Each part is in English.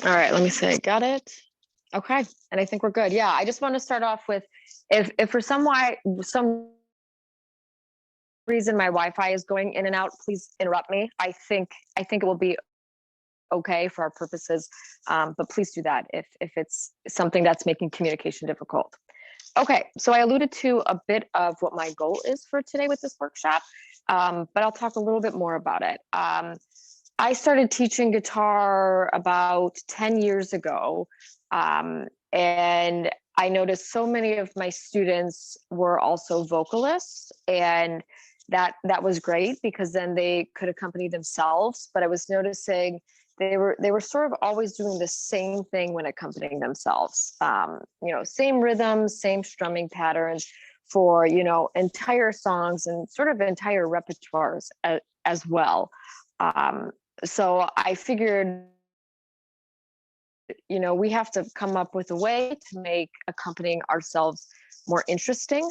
All right, let me see. Got it. Okay, and I think we're good. Yeah, I just want to start off with, if for some reason my Wi-Fi is going in and out, please interrupt me. I think it will be okay for our purposes, but please do that if it's something that's making communication difficult. Okay, so I alluded to a bit of what my goal is for today with this workshop, but I'll talk a little bit more about it. I started teaching guitar about 10 years ago, and I noticed so many of my students were also vocalists, and that was great because then they could accompany themselves. But I was noticing they were sort of always doing the same thing when accompanying themselves. Same rhythms, same strumming patterns for entire songs and sort of entire repertoires as well. So I figured, we have to come up with a way to make accompanying ourselves more interesting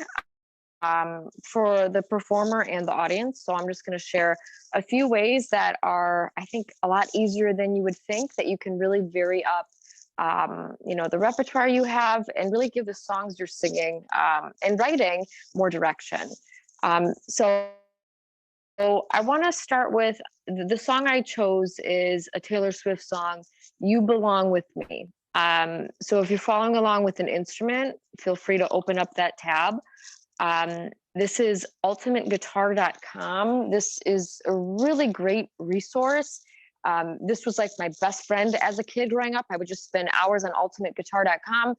for the performer and the audience. So I'm just going to share a few ways that are, I think, a lot easier than you would think, that you can really vary up, the repertoire you have and really give the songs you're singing and writing more direction. So I want to start with the song I chose is a Taylor Swift song, "You Belong with Me." So if you're following along with an instrument, feel free to open up that tab. This is ultimateguitar.com. This is a really great resource. This was like my best friend as a kid growing up. I would just spend hours on ultimateguitar.com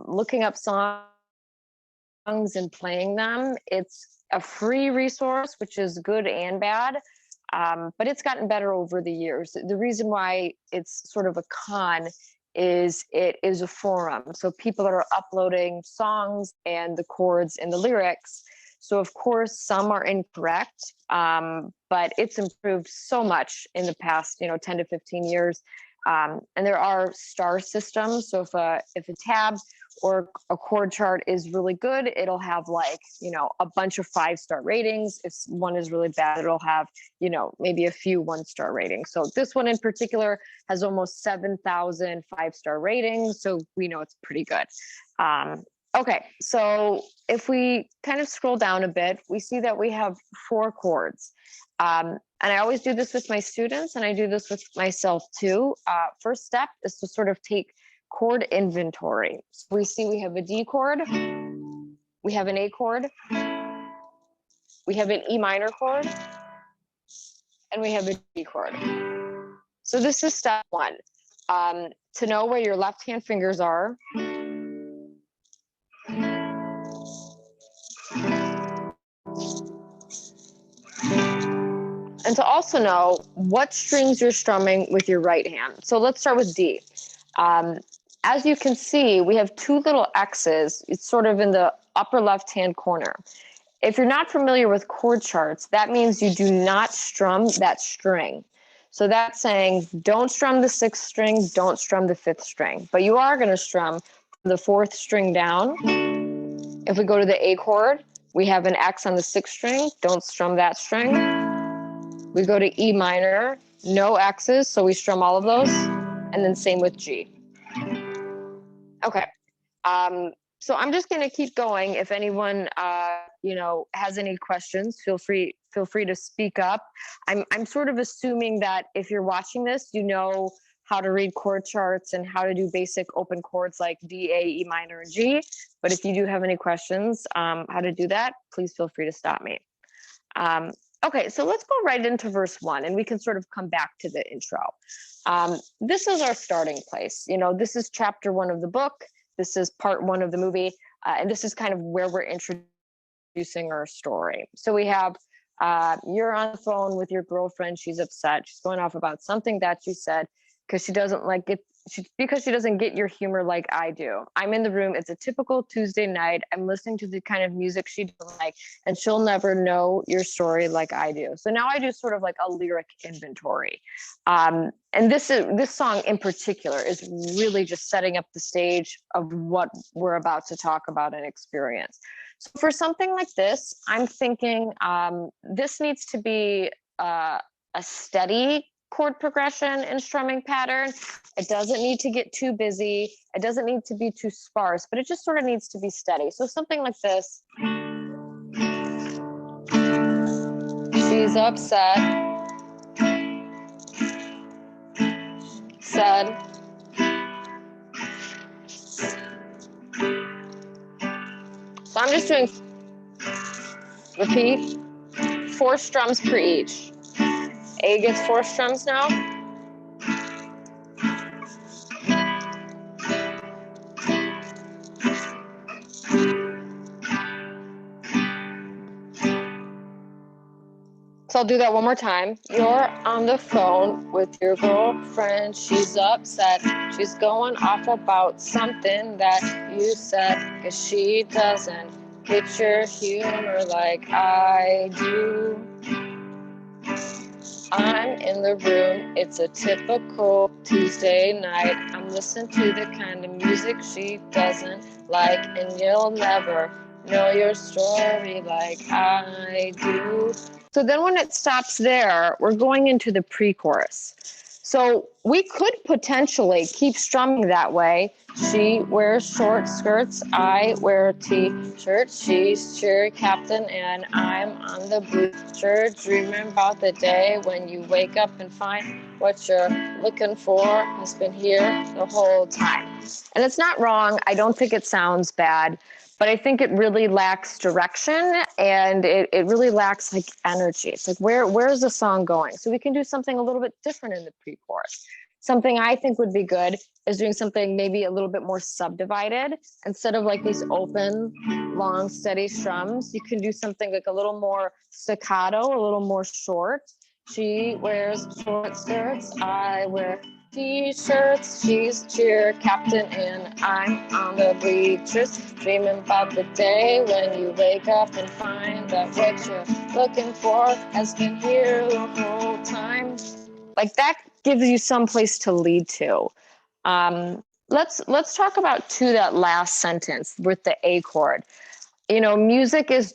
looking up songs and playing them. It's a free resource, which is good and bad, but it's gotten better over the years. The reason why it's sort of a con is it is a forum. So people are uploading songs and the chords and the lyrics. So of course, some are incorrect, but it's improved so much in the past, 10 to 15 years. And there are star systems. So if a tab or a chord chart is really good, it'll have a bunch of 5-star ratings. If one is really bad, it'll have, maybe a few 1-star ratings. So this one in particular has almost 7,000 5-star ratings. So we know it's pretty good. Okay, so if we kind of scroll down a bit, we see that we have 4 chords. And I always do this with my students, and I do this with myself too. First step is to sort of take chord inventory. So we see we have a D chord, we have an A chord, we have an E minor chord, and we have a G chord. So this is step 1. To know where your left hand fingers are. And to also know what strings you're strumming with your right hand. So let's start with D. As you can see, we have 2 little X's. It's sort of in the upper left-hand corner. If you're not familiar with chord charts, that means you do not strum that string. So that's saying don't strum the 6th string, don't strum the 5th string, but you are going to strum the 4th string down. If we go to the A chord, we have an X on the 6th string, don't strum that string. We go to E minor, no X's, so we strum all of those, and then same with G. Okay, so I'm just going to keep going. If anyone, has any questions, feel free to speak up. I'm sort of assuming that if you're watching this, you know how to read chord charts and how to do basic open chords like D, A, E minor, and G. But if you do have any questions, how to do that, please feel free to stop me. Okay, so let's go right into verse 1, and we can sort of come back to the intro. This is our starting place. This is chapter 1 of the book. This is part 1 of the movie. And this is kind of where we're introducing our story. So we have, you're on the phone with your girlfriend. She's upset. She's going off about something that you said because she doesn't like it. Because she doesn't get your humor like I do. I'm in the room. It's a typical Tuesday night. I'm listening to the kind of music she doesn't like, and she'll never know your story like I do. So now I do sort of like a lyric inventory. And this song in particular is really just setting up the stage of what we're about to talk about and experience. So for something like this, I'm thinking this needs to be a steady chord progression and strumming pattern. It doesn't need to get too busy. It doesn't need to be too sparse, but it just sort of needs to be steady. So something like this. She's upset. Said. So I'm just doing, repeat, 4 strums per each. A gets 4 strums now. So I'll do that one more time. You're on the phone with your girlfriend. She's upset. She's going off about something that you said, 'cause she doesn't get your humor like I do. I'm in the room. It's a typical Tuesday night. I'm listening to the kind of music she doesn't like, and you'll never know your story like I do. So then when it stops there, we're going into the pre-chorus. So we could potentially keep strumming that way. She wears short skirts, I wear a t-shirt. She's cheer captain and I'm on the blue shirt. Dreaming about the day when you wake up and find what you're looking for has been here the whole time. And it's not wrong. I don't think it sounds bad, but I think it really lacks direction and it really lacks like energy. It's like, where's the song going? So we can do something a little bit different in the pre-chorus. Something I think would be good is doing something maybe a little bit more subdivided. Instead of like these open, long, steady strums, you can do something like a little more staccato, a little more short. She wears short skirts, I wear t-shirts. She's cheer captain and I'm on the bleachers. Dreaming about the day when you wake up and find that what you're looking for has been here the whole time. Like that gives you some place to lead to. Let's talk about that last sentence with the A chord. You know, music is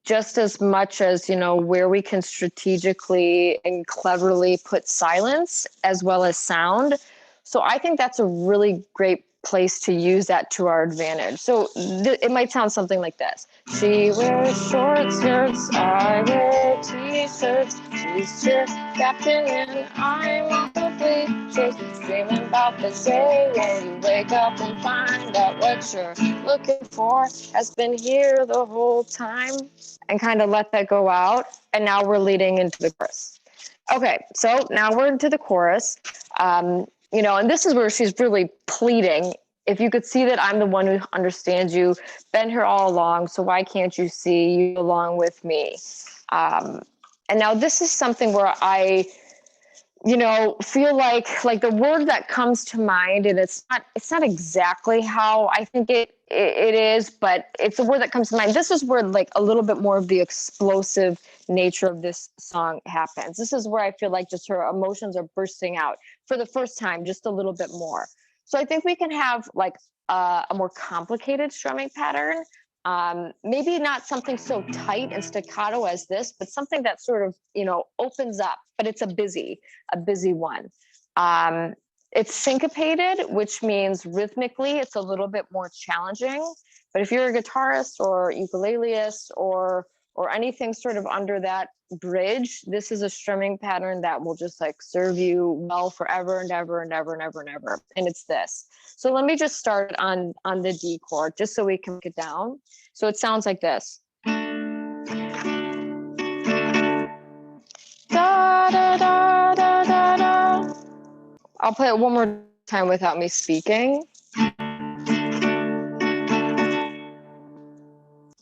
just as much as, you know, where we can strategically and cleverly put silence as well as sound. So I think that's a really great place to use that to our advantage. So it might sound something like this. She wears short skirts, I wear t-shirts. She's cheer captain and I'm on the bleachers. Dreaming about the day when you wake up and find that what you're looking for has been here the whole time, and kind of let that go out. And now we're leading into the chorus. Okay, so now we're into the chorus. You know, and this is where she's really pleading. If you could see that I'm the one who understands you, been here all along, so why can't you see you along with me? And now this is something where I, you know, feel like the word that comes to mind, and it's not exactly how I think it is, but it's a word that comes to mind. This is where like a little bit more of the explosive nature of this song happens. This is where I feel like just her emotions are bursting out for the first time, just a little bit more. So I think we can have like a more complicated strumming pattern. Maybe not something so tight and staccato as this, but something that sort of, you know, opens up, but it's a busy one. It's syncopated, which means rhythmically it's a little bit more challenging. But if you're a guitarist or ukuleleist or anything sort of under that bridge, this is a strumming pattern that will just like serve you well forever and ever and ever and ever and ever. And it's this. So let me just start on the D chord, just so we can get down. So it sounds like this. Da, da, da, da, da, da. I'll play it one more time without me speaking.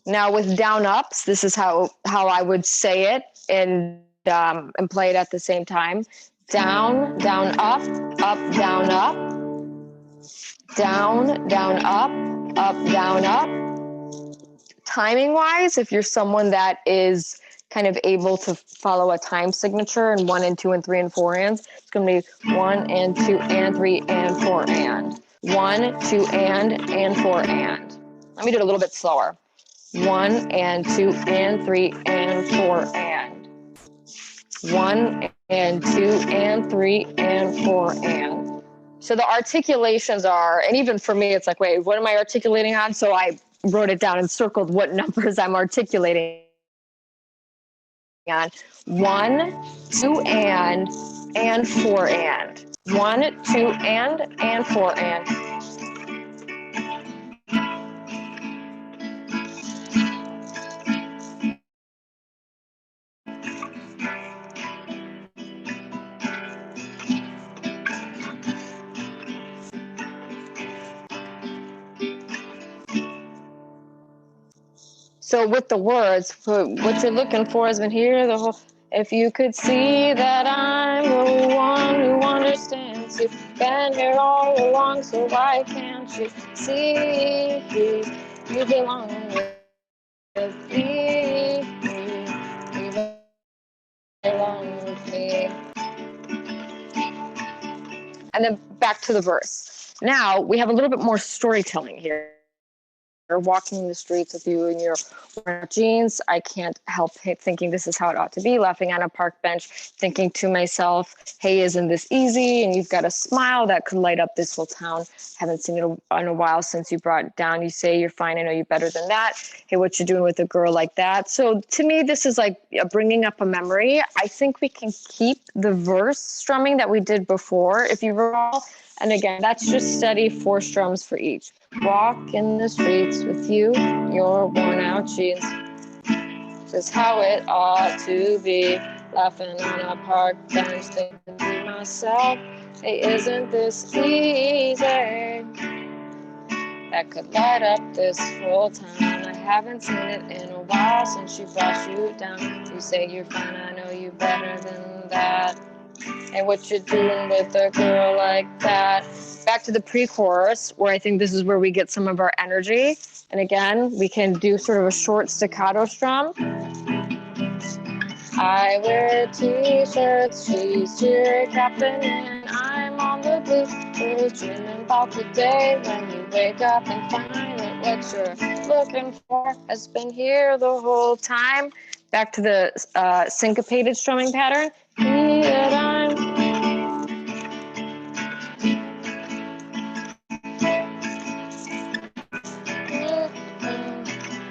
Now with down ups, this is how I would say it and play it at the same time. Down, down, up, down, up. Down, down, up, down, up. Timing wise, if you're someone that is kind of able to follow a time signature in 1 and 2 and 3 and 4 ands, it's going to be 1 and 2 and 3 and 4 and 1, 2 and 4 and. Let me do it a little bit slower. 1 and 2 and 3 and 4 and 1 and 2 and 3 and 4 and. So the articulations are, and even for me, it's like, wait, what am I articulating on? So I wrote it down and circled what numbers I'm articulating on. 1, 2 and 4 and. 1, 2 and 4 and. So with the words, what you're looking for has been here the whole. If you could see that I'm the one who understands you, been here all along, so why can't you see you belong with me? You belong with me. And then back to the verse. Now we have a little bit more storytelling here. Walking the streets with you in your jeans, I can't help thinking this is how it ought to be, laughing on a park bench, thinking to myself, hey, isn't this easy? And you've got a smile that could light up this whole town. Haven't seen it in a while since you brought it down. You say you're fine, I know you better than that. Hey, what you doing with a girl like that? So to me, this is like bringing up a memory. I think we can keep the verse strumming that we did before, if you recall. And again, that's just steady 4 strums for each. Walk in the streets with you, your worn out jeans. Just how it ought to be. Laughing on a park bench, thinking to myself, hey, isn't this easy? That could light up this whole town. I haven't seen it in a while since she brought you down. You say you're fine, I know you better than that. And what you're doing with a girl like that. Back to the pre-chorus, where I think this is where we get some of our energy. And again, we can do sort of a short staccato strum. I wear t-shirts, she's cheer captain, and I'm on the blue. We're dreaming about the day when you wake up and find that what you're looking for has been here the whole time. Back to the syncopated strumming pattern.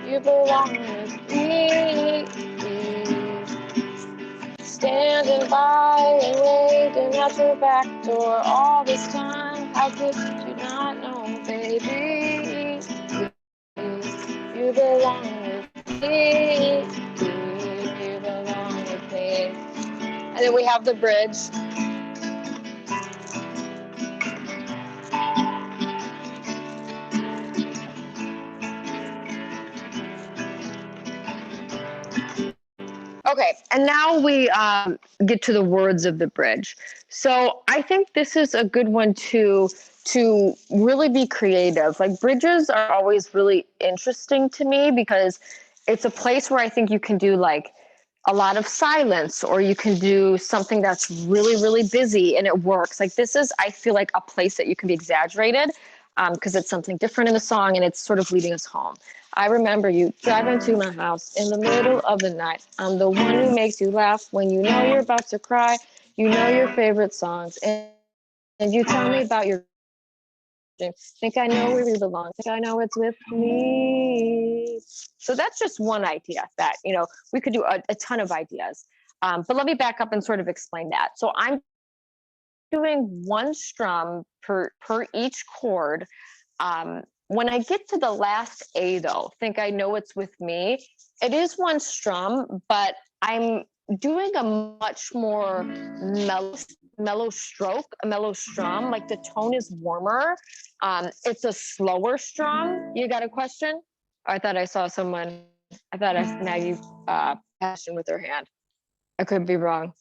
You belong with me. Standing by and waiting at your back door all this time. How could you not know, baby? You belong with me. You belong with me. And then we have the bridge. Okay, and now we get to the words of the bridge. So I think this is a good one to really be creative. Like, bridges are always really interesting to me because it's a place where I think you can do like a lot of silence, or you can do something that's really, really busy and it works. Like, this is, I feel like, a place that you can be exaggerated because it's something different in the song and it's sort of leading us home. I remember you driving to my house in the middle of the night. I'm the one who makes you laugh when you know you're about to cry. You know your favorite songs, and you tell me about your dream. Think I know where we belong. Think I know it's with me. So that's just one idea that, you know, we could do a ton of ideas. But let me back up and sort of explain that. So I'm doing 1 strum per each chord. When I get to the last A, though, think I know it's with me, it is 1 strum, but I'm doing a much more mellow stroke, a mellow strum. Like, the tone is warmer. It's a slower strum. You got a question? I thought I saw someone. I thought Maggie passion with her hand. I could be wrong.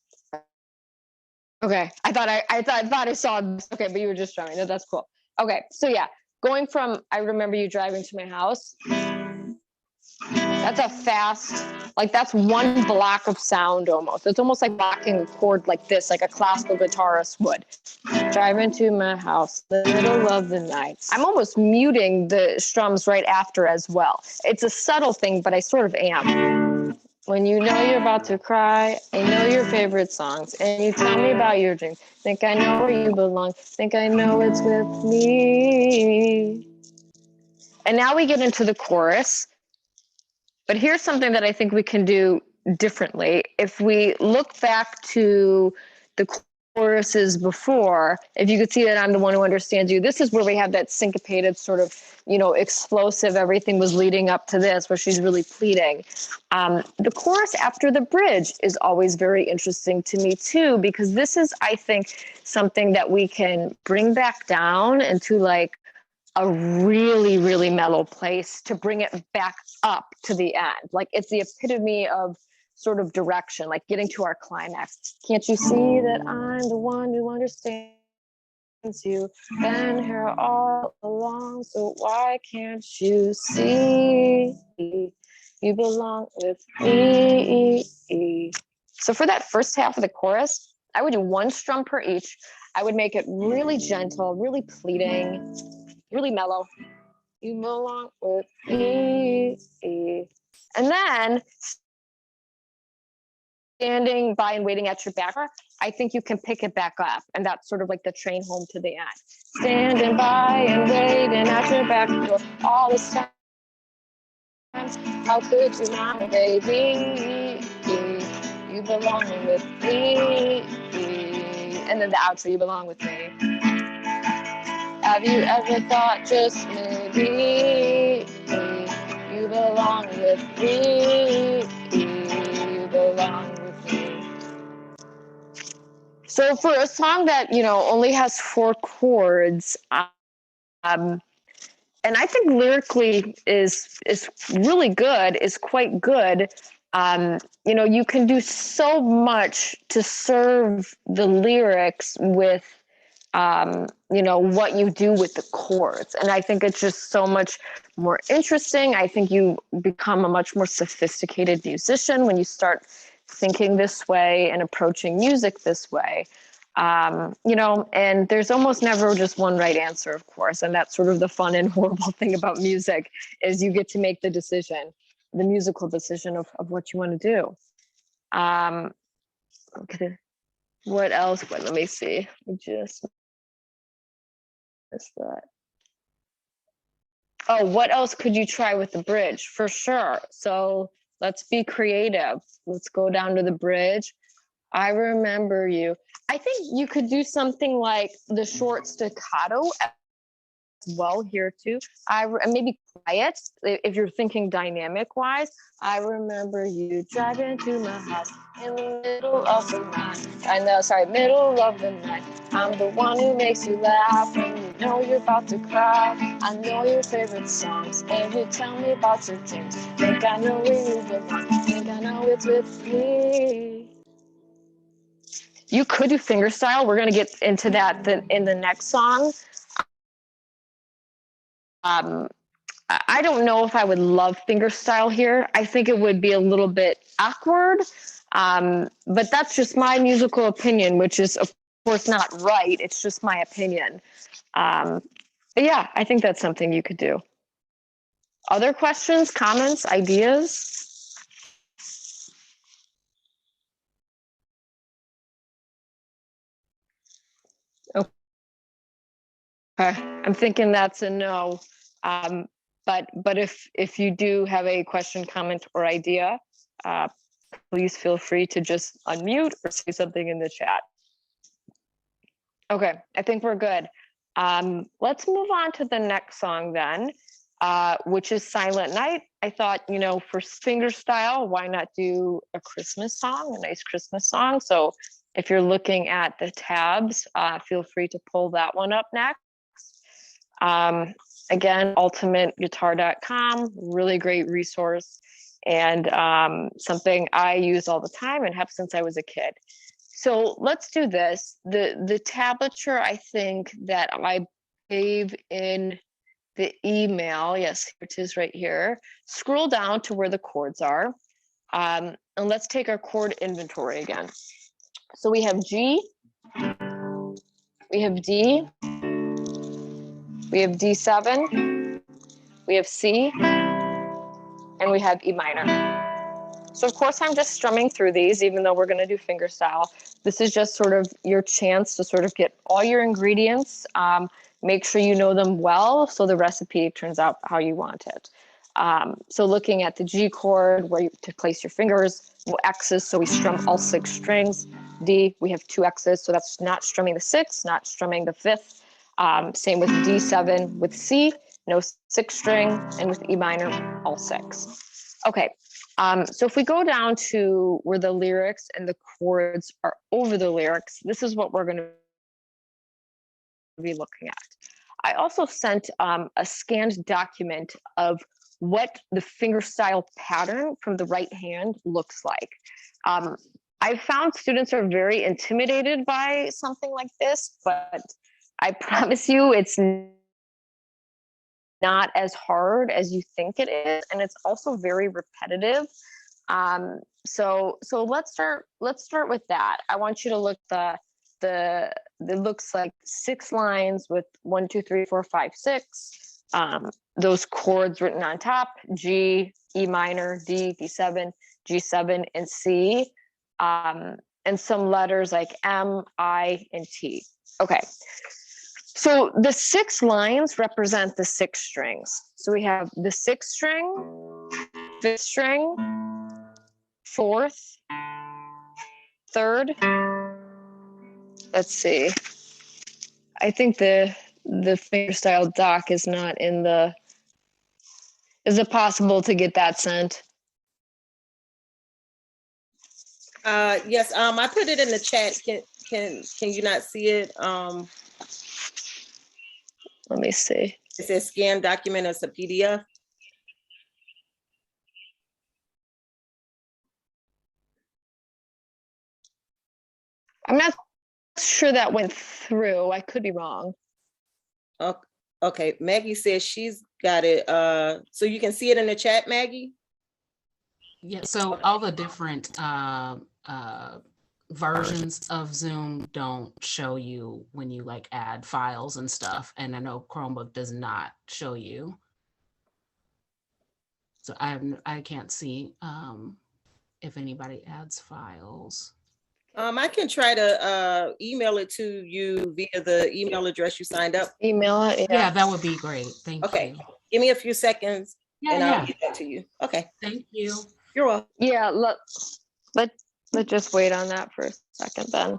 Okay, I thought I saw this. Okay, but you were just strumming. No, that's cool. Okay, so yeah. Going from, I remember you driving to my house, that's a fast, like, that's 1 block of sound almost. It's almost like blocking a chord like this, like a classical guitarist would. Driving to my house, the middle of the night. I'm almost muting the strums right after as well. It's a subtle thing, but I sort of am. When you know you're about to cry, I know your favorite songs, and you tell me about your dreams. Think I know where you belong. Think I know it's with me. And now we get into the chorus. But here's something that I think we can do differently. If we look back to the choruses before, if you could see that I'm the one who understands you, this is where we have that syncopated sort of, explosive, everything was leading up to this, where she's really pleading. The chorus after the bridge is always very interesting to me too, because this is, I think, something that we can bring back down into like a really, really mellow place to bring it back up to the end. Like it's the epitome of sort of direction, like getting to our climax. Can't you see that I'm the one who understands you? Been here all along, so why can't you see? You belong with me. So for that first half of the chorus, I would do one strum per each. I would make it really gentle, really pleading, really mellow. You belong with me. And then standing by and waiting at your back, I think you can pick it back up. And that's sort of like the train home to the end. Standing by and waiting at your back door all this time. How could you not, baby? You belong with me. And then the outro, you belong with me. Have you ever thought just maybe you belong with me? You belong with me. So for a song that, only has 4 chords, and I think lyrically is really good, is quite good. You can do so much to serve the lyrics with what you do with the chords. And I think it's just so much more interesting. I think you become a much more sophisticated musician when you start thinking this way and approaching music this way. And there's almost never just one right answer, of course. And that's sort of the fun and horrible thing about music is you get to make the decision, the musical decision of what you want to do. Okay. What else? Let me see. Just missed that. Oh, what else could you try with the bridge? For sure. So let's be creative. Let's go down to the bridge. I remember you. I think you could do something like the short staccato as well here too. And maybe quiet if you're thinking dynamic wise. I remember you driving to my house in the middle of the night. Middle of the night. I'm the one who makes you laugh when you know you're about to cry. I know your favorite songs and you tell me about your dreams. Think I know where you belong. Think I know it's with me. You could do fingerstyle. We're going to get into that in the next song. I don't know if I would love fingerstyle here. I think it would be a little bit awkward. But that's just my musical opinion, which is, of course, not right. It's just my opinion. But yeah, I think that's something you could do. Other questions, comments, ideas? Okay. I'm thinking that's a no. But if you do have a question, comment, or idea, please feel free to just unmute or say something in the chat. Okay, I think we're good. Let's move on to the next song then, which is Silent Night. I thought, for fingerstyle, why not do a Christmas song, a nice Christmas song? So if you're looking at the tabs, feel free to pull that one up next. Again, ultimateguitar.com, really great resource and something I use all the time and have since I was a kid. So let's do this. The tablature, I think, that I gave in the email, yes, it is right here. Scroll down to where the chords are. And let's take our chord inventory again. So we have G, we have D, we have D7, we have C, and we have E minor. So of course I'm just strumming through these, even though we're going to do fingerstyle. This is just sort of your chance to sort of get all your ingredients, make sure you know them well, so the recipe turns out how you want it. So looking at the G chord, where you to place your fingers, X's, so we strum all 6 strings. D, we have 2 X's, so that's not strumming the 6th, not strumming the 5th. Same with D7 with C, no 6th string, and with E minor, all 6. Okay, so if we go down to where the lyrics and the chords are over the lyrics, this is what we're going to be looking at. I also sent a scanned document of what the fingerstyle pattern from the right hand looks like. I found students are very intimidated by something like this, but I promise you it's not as hard as you think it is, and it's also very repetitive. So let's start with that. I want you to look it looks like 6 lines with 1, 2, 3, 4, 5, 6. Those chords written on top: G, E minor, D, D7, G7, and C. And some letters like M, I, and T. Okay. So the 6 lines represent the 6 strings. So we have the 6th string, 5th string, 4th, 3rd. Let's see. I think the fingerstyle doc is not in the. Is it possible to get that sent? Yes. I put it in the chat. Can you not see it? Let me see. It says scan document as a PDF. I'm not sure that went through. I could be wrong. Okay. Maggie says she's got it. So you can see it in the chat, Maggie? Yeah, so all the different versions of Zoom don't show you when you like add files and stuff. And I know Chromebook does not show you. So I can't see if anybody adds files. I can try to email it to you via the email address you signed up. Email it. Yeah, that would be great. Thank you. Okay, give me a few seconds and I'll get that to you. Okay. Thank you. You're welcome. Yeah, let's just wait on that for a second then.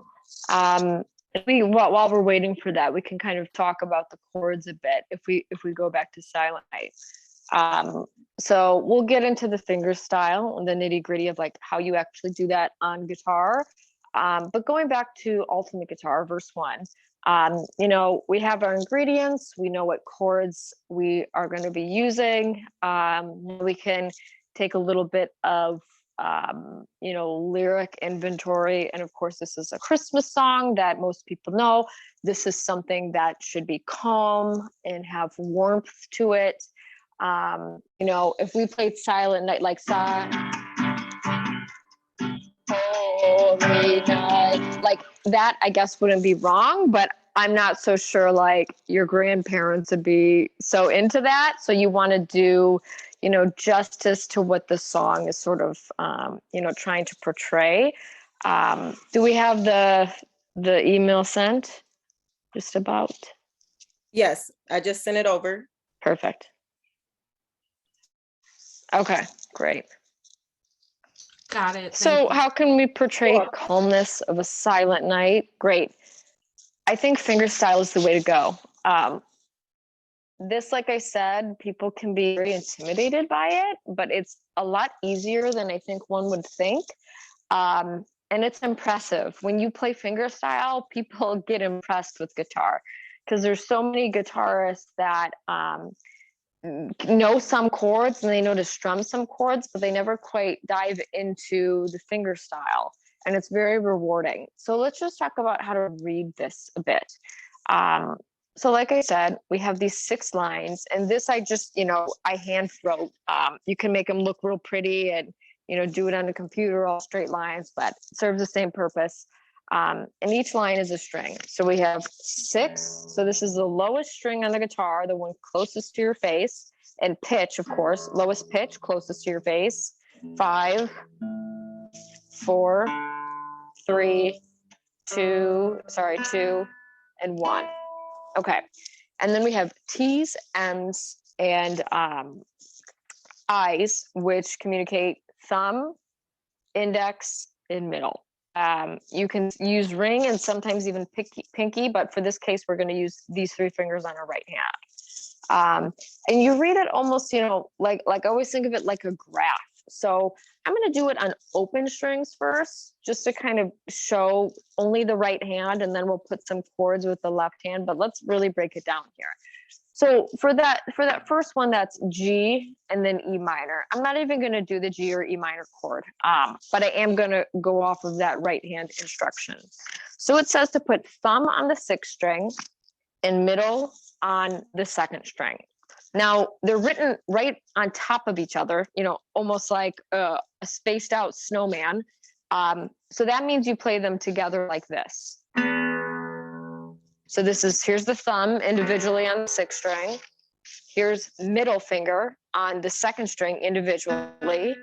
While we're waiting for that, we can kind of talk about the chords a bit if we go back to Silent Night. So we'll get into the fingerstyle and the nitty-gritty of like how you actually do that on guitar. But going back to Ultimate Guitar, verse 1, we have our ingredients, we know what chords we are going to be using. We can take a little bit of lyric inventory, and of course this is a Christmas song that most people know. This is something that should be calm and have warmth to it. If we played Silent Night, like Holy Night, like that, I guess wouldn't be wrong, but I'm not so sure like your grandparents would be so into that. So you want to do, justice to what the song is sort of, trying to portray. Do we have the email sent? Just about? Yes, I just sent it over. Perfect. Okay, great. Got it. So how can we portray calmness of a silent night? Great. I think fingerstyle is the way to go. This, like I said, people can be very intimidated by it, but it's a lot easier than I think one would think. And it's impressive. When you play fingerstyle, people get impressed with guitar because there's so many guitarists that know some chords and they know to strum some chords, but they never quite dive into the fingerstyle. And it's very rewarding. So let's just talk about how to read this a bit. So like I said, we have these 6 lines, and this I just, I hand wrote. You can make them look real pretty and, do it on a computer, all straight lines, but it serves the same purpose. And each line is a string. So we have 6. So this is the lowest string on the guitar, the one closest to your face, and pitch, of course, lowest pitch, closest to your face. 5, 4, 3, 2, and 1. Okay. And then we have T's, M's, and I's, which communicate thumb, index, and middle. You can use ring and sometimes even pinky, but for this case, we're going to use these 3 fingers on our right hand. And you read it almost, like I always think of it like a graph. So I'm going to do it on open strings first, just to kind of show only the right hand, and then we'll put some chords with the left hand, but let's really break it down here. So for that first one, that's G and then E minor. I'm not even going to do the G or E minor chord, but I am going to go off of that right hand instruction. So it says to put thumb on the 6th string and middle on the 2nd string. Now they're written right on top of each other, almost like a spaced out snowman. So that means you play them together like this. So here's the thumb individually on the 6th string. Here's middle finger on the 2nd string individually.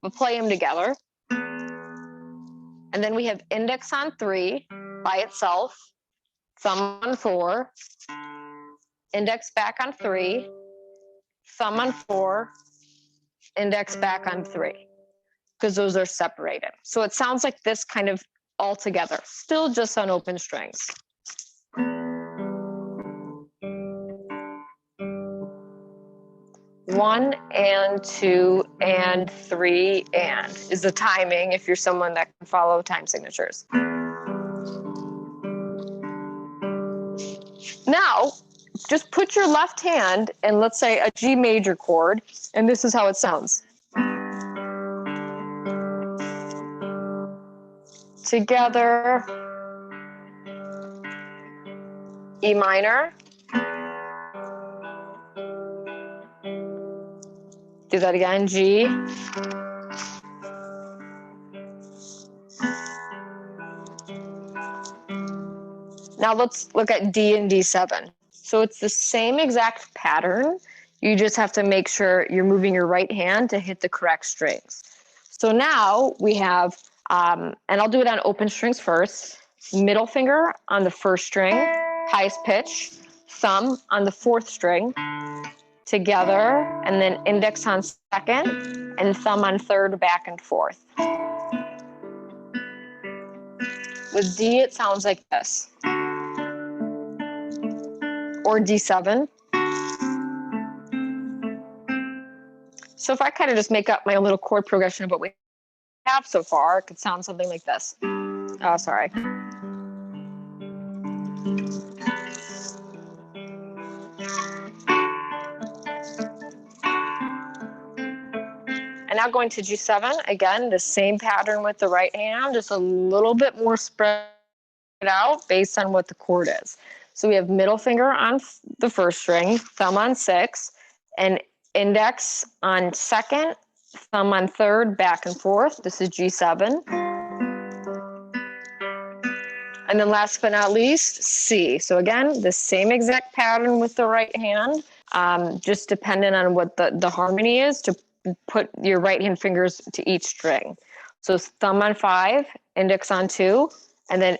We'll play them together. And then we have index on 3 by itself, thumb on 4, index back on 3, thumb on 4, index back on 3, because those are separated. So it sounds like this kind of all together, still just on open strings. One and 2 and 3 and is the timing if you're someone that can follow time signatures. Now, just put your left hand in, let's say, a G major chord, and this is how it sounds. Together, E minor. Do that again, G. Now let's look at D and D7. So it's the same exact pattern. You just have to make sure you're moving your right hand to hit the correct strings. So now we have, and I'll do it on open strings first, middle finger on the 1st string, highest pitch, thumb on the 4th string, together, and then index on 2nd, and thumb on 3rd, back and forth. With D, it sounds like this. Or D7. So if I kind of just make up my own little chord progression of what we have so far, it could sound something like this. Oh, sorry. And now going to G7, again, the same pattern with the right hand, just a little bit more spread out based on what the chord is. So we have middle finger on the 1st string, thumb on 6, and index on 2nd, thumb on 3rd, back and forth. This is G7. And then last but not least, C. So again, the same exact pattern with the right hand, just dependent on what the harmony is to put your right hand fingers to each string. So thumb on 5, index on 2, and then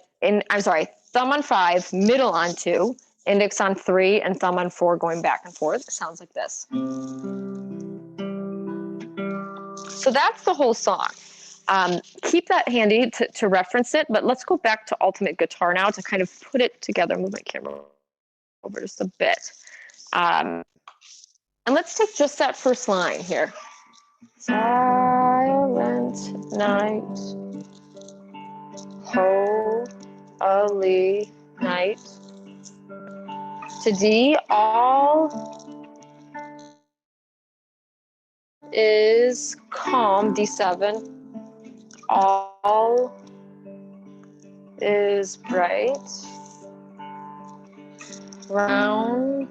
thumb on 5, middle on 2, index on 3, and thumb on 4 going back and forth. It sounds like this. So that's the whole song. Keep that handy to reference it, but let's go back to Ultimate Guitar now to kind of put it together. Move my camera over just a bit. And let's take just that first line here. Silent night, holy night. To D, all is calm, D7. All is bright round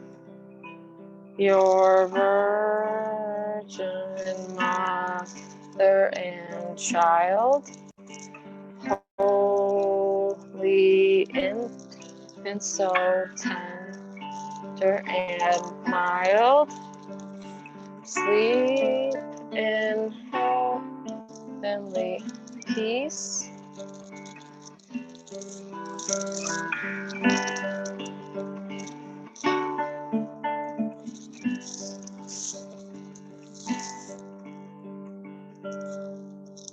your virgin mother and child, holy infant, so tender and mild, sleep in evenly piece.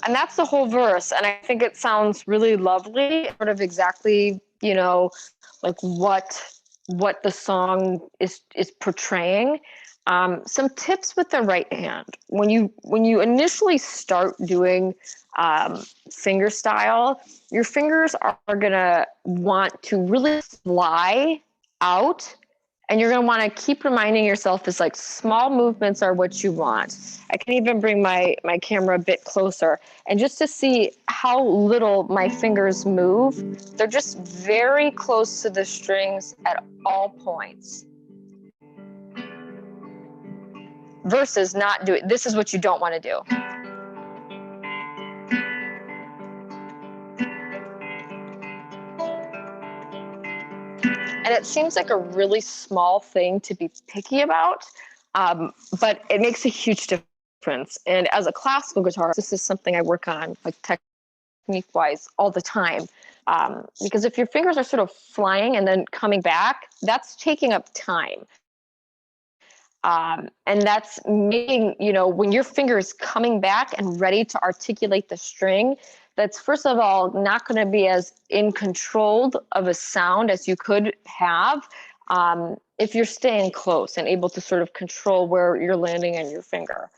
And that's the whole verse. And I think it sounds really lovely, sort of exactly, you know, like what the song is portraying. Some tips with the right hand. When you initially start doing finger style, your fingers are gonna want to really fly out, and you're going to want to keep reminding yourself it's like small movements are what you want. I can even bring my camera a bit closer, and just to see how little my fingers move, they're just very close to the strings at all points. Versus not doing, this is what you don't want to do. And it seems like a really small thing to be picky about, but it makes a huge difference. And as a classical guitarist, this is something I work on, like technique-wise, all the time. Because if your fingers are sort of flying and then coming back, that's taking up time. And that's making, you know, when your finger is coming back and ready to articulate the string, that's first of all not going to be as in control of a sound as you could have if you're staying close and able to sort of control where you're landing on your finger.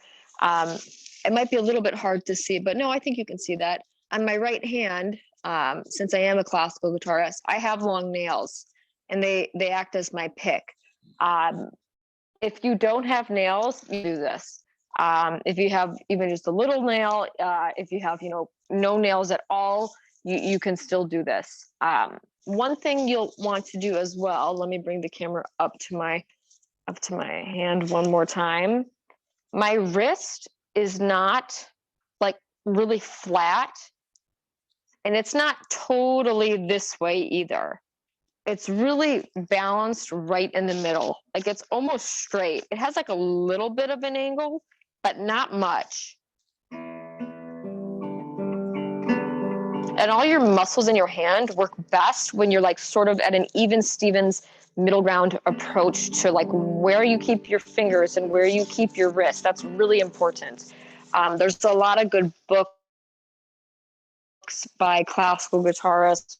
It might be a little bit hard to see, but no, I think you can see that. On my right hand, since I am a classical guitarist, I have long nails, and they act as my pick. If you don't have nails, you do this. If you have even just a little nail, if you have, you know, no nails at all, you can still do this. One thing you'll want to do as well, let me bring the camera up to my hand one more time. My wrist is not like really flat, and it's not totally this way either. It's really balanced right in the middle. Like it's almost straight. It has like a little bit of an angle, but not much. And all your muscles in your hand work best when you're like sort of at an even Stevens middle ground approach to like where you keep your fingers and where you keep your wrist. That's really important. There's a lot of good books by classical guitarists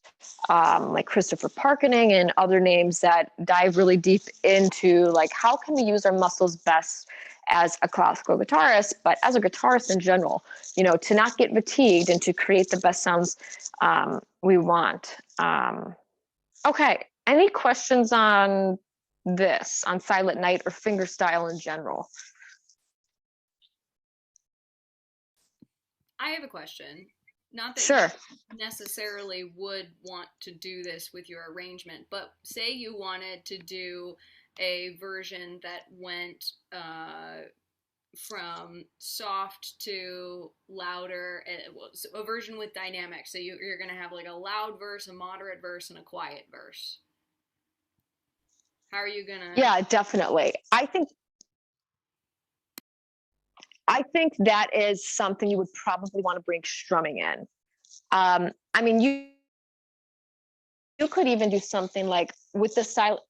like Christopher Parkening and other names that dive really deep into like how can we use our muscles best as a classical guitarist, but as a guitarist in general, you know, to not get fatigued and to create the best sounds we want. Okay, any questions on this, on Silent Night or finger style in general? I have a question. Not that Sure. you necessarily would want to do this with your arrangement, but say you wanted to do a version that went from soft to louder, a version with dynamics. So you're going to have like a loud verse, a moderate verse, and a quiet verse. How are you going to? Yeah, definitely. I think that is something you would probably want to bring strumming in. I mean, you could even do something like with the silent.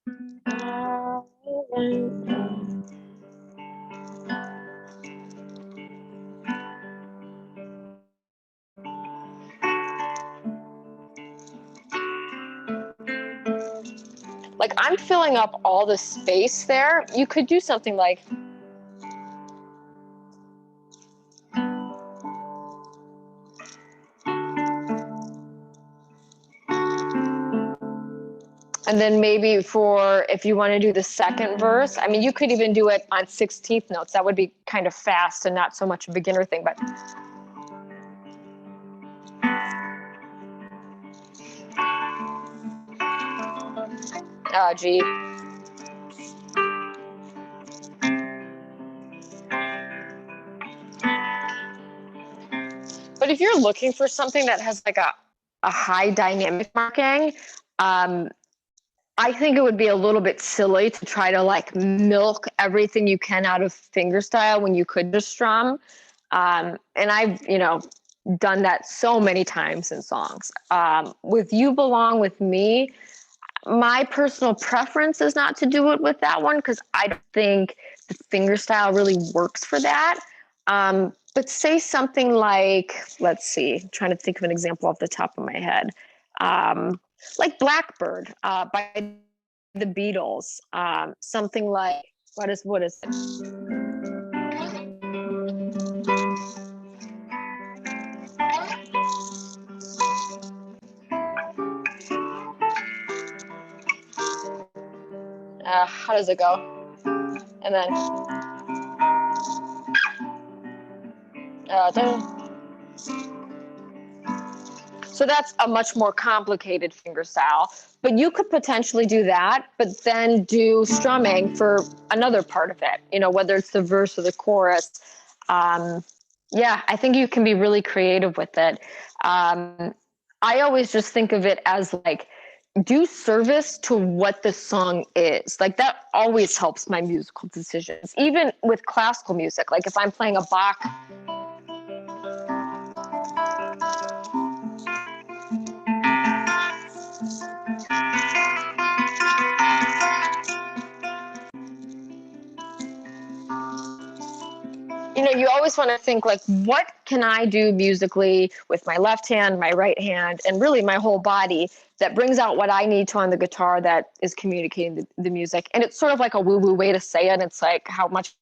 Like I'm filling up all the space there. You could do something like. And then maybe for, if you want to do the second verse, I mean, you could even do it on 16th notes. That would be kind of fast and not so much a beginner thing, but. G. But if you're looking for something that has like a high dynamic marking, I think it would be a little bit silly to try to like milk everything you can out of fingerstyle when you could just strum. And I've, you know, done that so many times in songs. With You Belong With Me, my personal preference is not to do it with that one because I don't think the finger style really works for that. But say something like, let's see, I'm trying to think of an example off the top of my head. Like Blackbird by the Beatles. Something like, what is it? How does it go? And then so that's a much more complicated finger style, but you could potentially do that, but then do strumming for another part of it, you know, whether it's the verse or the chorus. Yeah, I think you can be really creative with it. I always just think of it as like, do service to what the song is. Like that always helps my musical decisions, even with classical music. Like if I'm playing a Bach. You know, you always want to think like, what can I do musically with my left hand, my right hand, and really my whole body that brings out what I need to on the guitar that is communicating the music. And it's sort of like a woo-woo way to say it. It's like, how much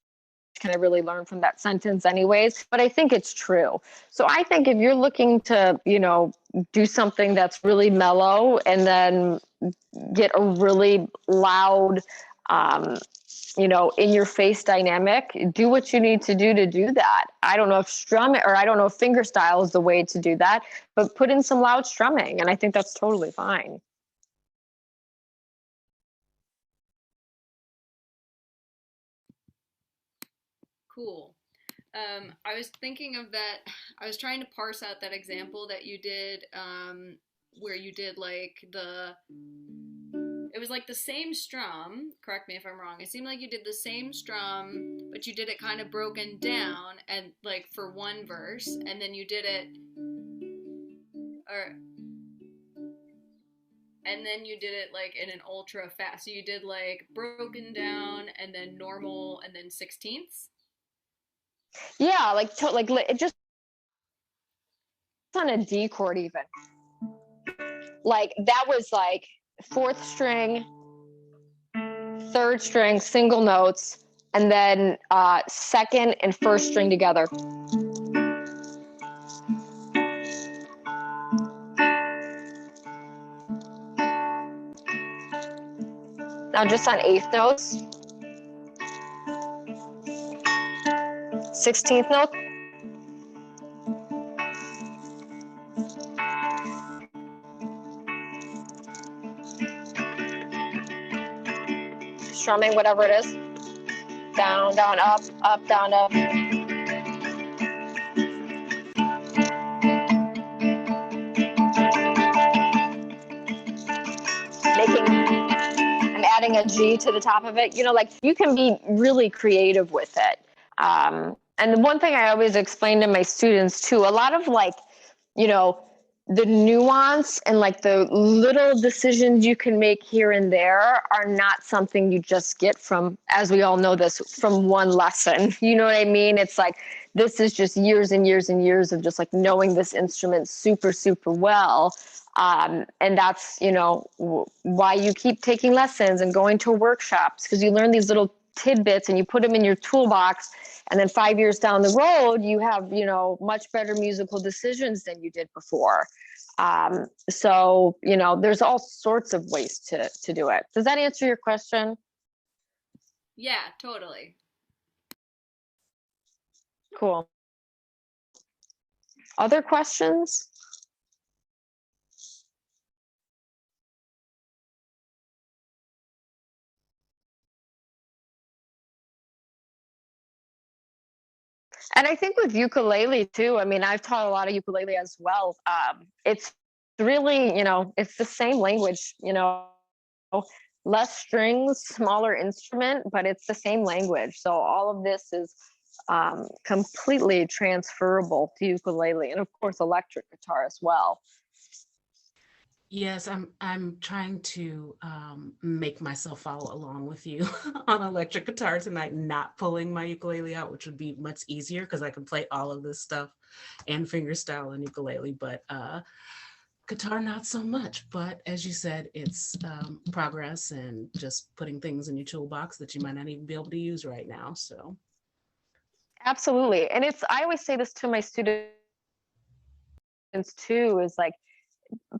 can I really learn from that sentence anyways? But I think it's true. So I think if you're looking to, you know, do something that's really mellow and then get a really loud, you know, in your face dynamic, do what you need to do that. I don't know if strumming, or I don't know if finger style is the way to do that, but put in some loud strumming. And I think that's totally fine. Cool. I was thinking of that. I was trying to parse out that example that you did, where you did like it was like the same strum. Correct me if I'm wrong. It seemed like you did the same strum, but you did it kind of broken down and like for one verse, and then you did it, or and then you did it like in an ultra fast. So you did like broken down and then normal and then sixteenths. Yeah, like it just on a D chord even. Like that was like fourth string, third string, single notes, and then second and first string together. Now just on eighth notes, 16th note. Strumming, whatever it is. Down, down, up, up, down, up. I'm adding a G to the top of it. You know, like you can be really creative with it. And the one thing I always explain to my students too, a lot of like, you know, the nuance and like the little decisions you can make here and there are not something you just get from, as we all know this, from one lesson. You know what I mean? It's like, this is just years and years and years of just like knowing this instrument super, super well. And that's, you know, why you keep taking lessons and going to workshops, because you learn these little tidbits and you put them in your toolbox. And then 5 years down the road, you have, you know, much better musical decisions than you did before. So, you know, there's all sorts of ways to do it. Does that answer your question? Yeah, totally. Cool. Other questions? And I think with ukulele too, I mean, I've taught a lot of ukulele as well. It's really, you know, it's the same language, you know, less strings, smaller instrument, but it's the same language. So all of this is completely transferable to ukulele, and of course electric guitar as well. Yes, I'm trying to make myself follow along with you on electric guitar tonight, not pulling my ukulele out, which would be much easier because I can play all of this stuff and fingerstyle and ukulele, but guitar not so much. But as you said, it's progress and just putting things in your toolbox that you might not even be able to use right now. So Absolutely. And I always say this to my students too, is like,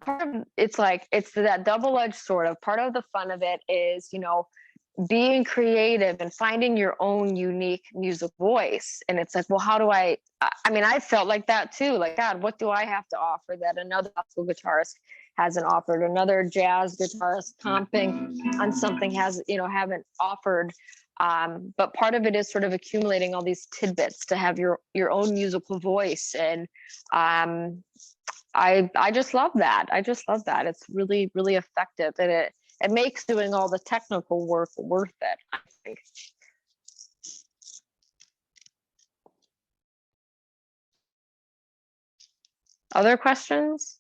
part of it's like, it's that double-edged sword of, part of the fun of it is, being creative and finding your own unique music voice. And it's like, well, how do I mean, I felt like that too. Like, God, what do I have to offer that another classical guitarist hasn't offered, another jazz guitarist comping on something haven't offered. But part of it is sort of accumulating all these tidbits to have your own musical voice. And I just love that. It's really, really effective, and it makes doing all the technical work worth it, I think. Other questions?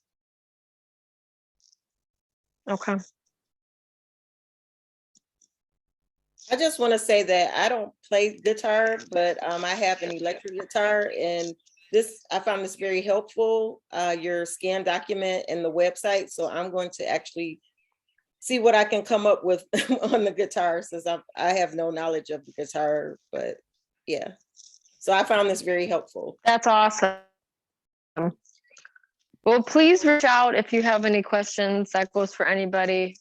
Okay. I just want to say that I don't play guitar, but I have an electric guitar, and I found this very helpful, your scan document and the website. So I'm going to actually see what I can come up with on the guitar, since I have no knowledge of the guitar, but yeah. So I found this very helpful. That's awesome. Well, please reach out if you have any questions. That goes for anybody.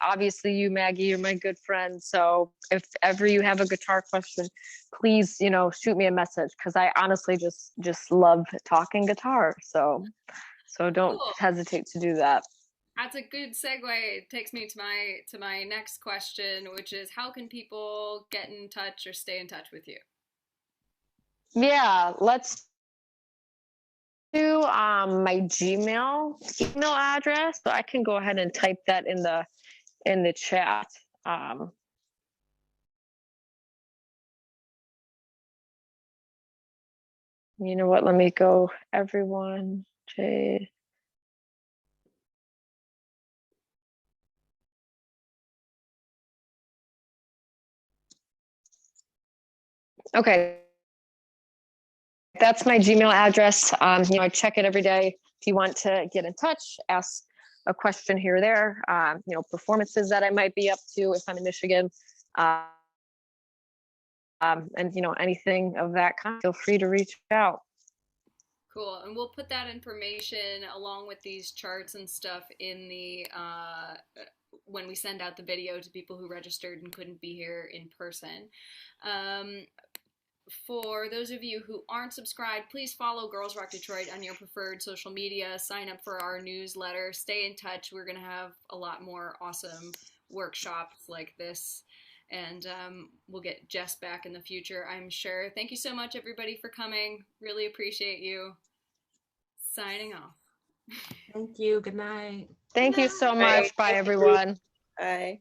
Obviously, you, Maggie, you're my good friend. So if ever you have a guitar question, please, shoot me a message, because I honestly just love talking guitar. So don't Cool. hesitate to do that. That's a good segue. It takes me to my next question, which is, how can people get in touch or stay in touch with you? Yeah, let's do my Gmail email address. So I can go ahead and type that in the chat. You know what? Let me go, everyone. J. Okay. That's my Gmail address. I check it every day. If you want to get in touch, ask a question here or there, performances that I might be up to if I'm in Michigan, and anything of that kind, feel free to reach out. Cool. And we'll put that information along with these charts and stuff in the when we send out the video to people who registered and couldn't be here in person. For those of you who aren't subscribed, please follow Girls Rock Detroit on your preferred social media. Sign up for our newsletter. Stay in touch. We're going to have a lot more awesome workshops like this. And we'll get Jess back in the future, I'm sure. Thank you so much, everybody, for coming. Really appreciate you. Signing off. thank you. Good night. Thank you so much. Bye, everyone. Bye.